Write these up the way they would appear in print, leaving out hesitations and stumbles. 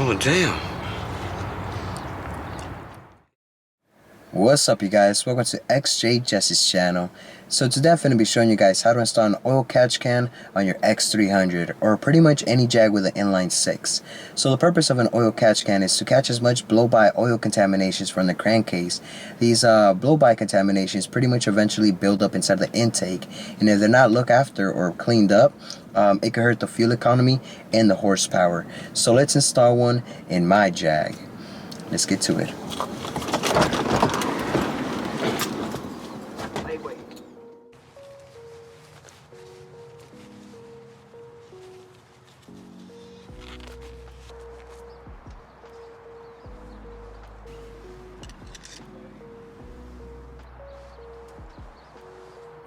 Oh, damn. What's up, you guys? Welcome to XJ6 channel. So today I'm going to be showing you guys how to install an oil catch can on your X300 or pretty much any Jag with an inline 6. So the purpose of an oil catch can is to catch as much blow-by oil contaminations from the crankcase. These blow-by contaminations pretty much eventually build up inside the intake, and if they're not looked after or cleaned up, it could hurt the fuel economy and the horsepower. So let's install one in my Jag. Let's get to it.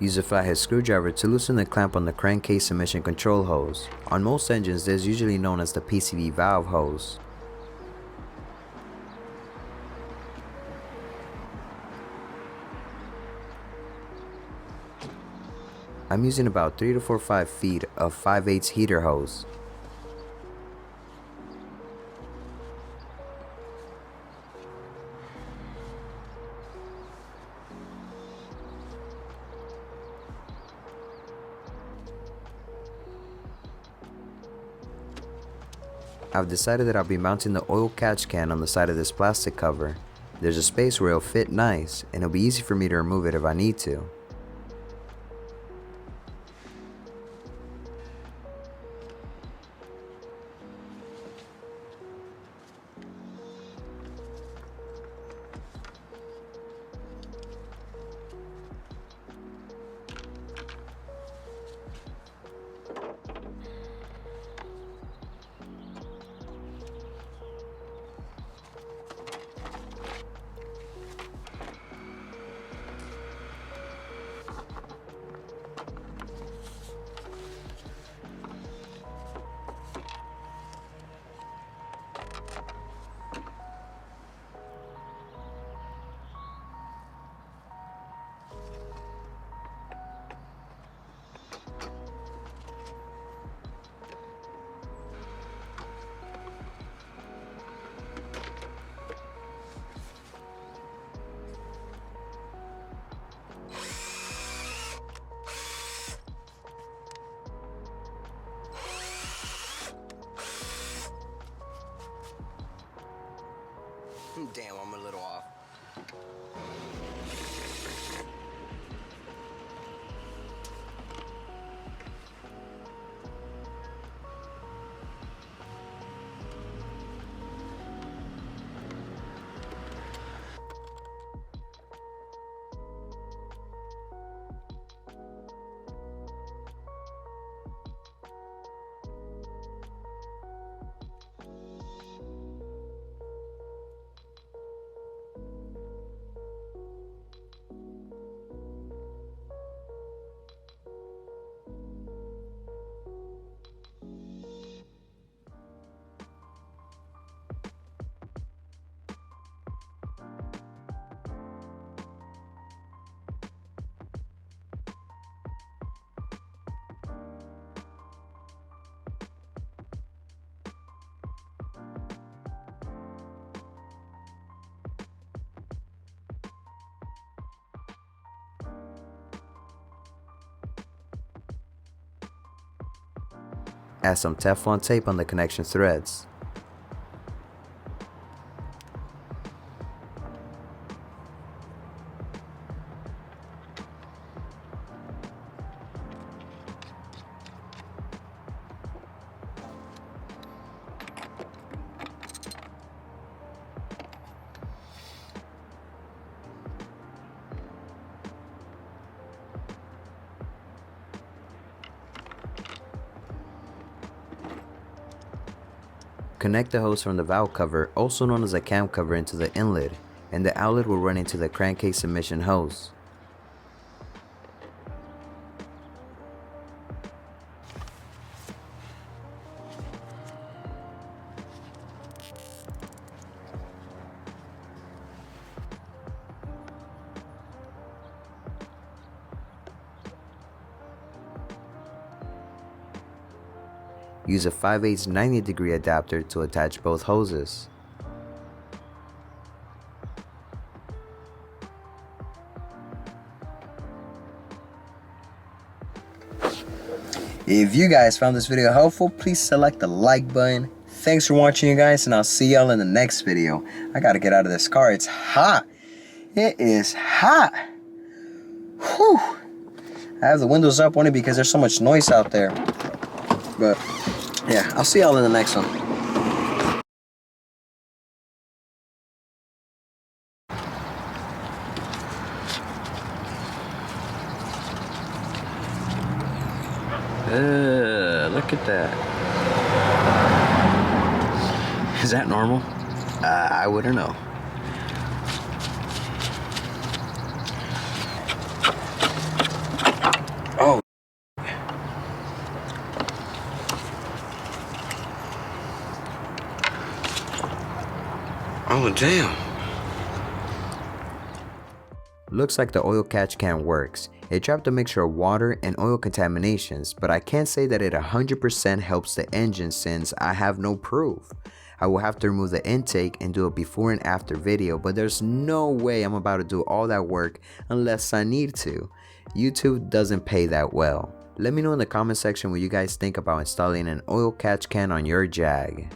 Use a flathead screwdriver to loosen the clamp on the crankcase emission control hose. On most engines, this is usually known as the PCV valve hose. I'm using about 3 to 4 feet of 5/8 heater hose. I've decided that I'll be mounting the oil catch can on the side of this plastic cover. There's a space where it'll fit nice, and it'll be easy for me to remove it if I need to. Damn, I'm a little off. Add some Teflon tape on the connection threads. Connect the hose from the valve cover, also known as a cam cover, into the inlet, and the outlet will run into the crankcase emission hose. Use a 5/8 90-degree adapter to attach both hoses. If you guys found this video helpful, please select the like button. Thanks for watching, you guys, and I'll see y'all in the next video. I gotta get out of this car. It's hot. It is hot. Whew. I have the windows up only because there's so much noise out there. But yeah, I'll see y'all in the next one. Look at that. Is that normal? I wouldn't know. Oh. Oh, damn. Looks like the oil catch can works. It trapped a mixture of water and oil contaminations, but I can't say that it 100% helps the engine since I have no proof. I will have to remove the intake and do a before and after video, but there's no way I'm about to do all that work unless I need to. YouTube doesn't pay that well. Let me know in the comment section what you guys think about installing an oil catch can on your Jag.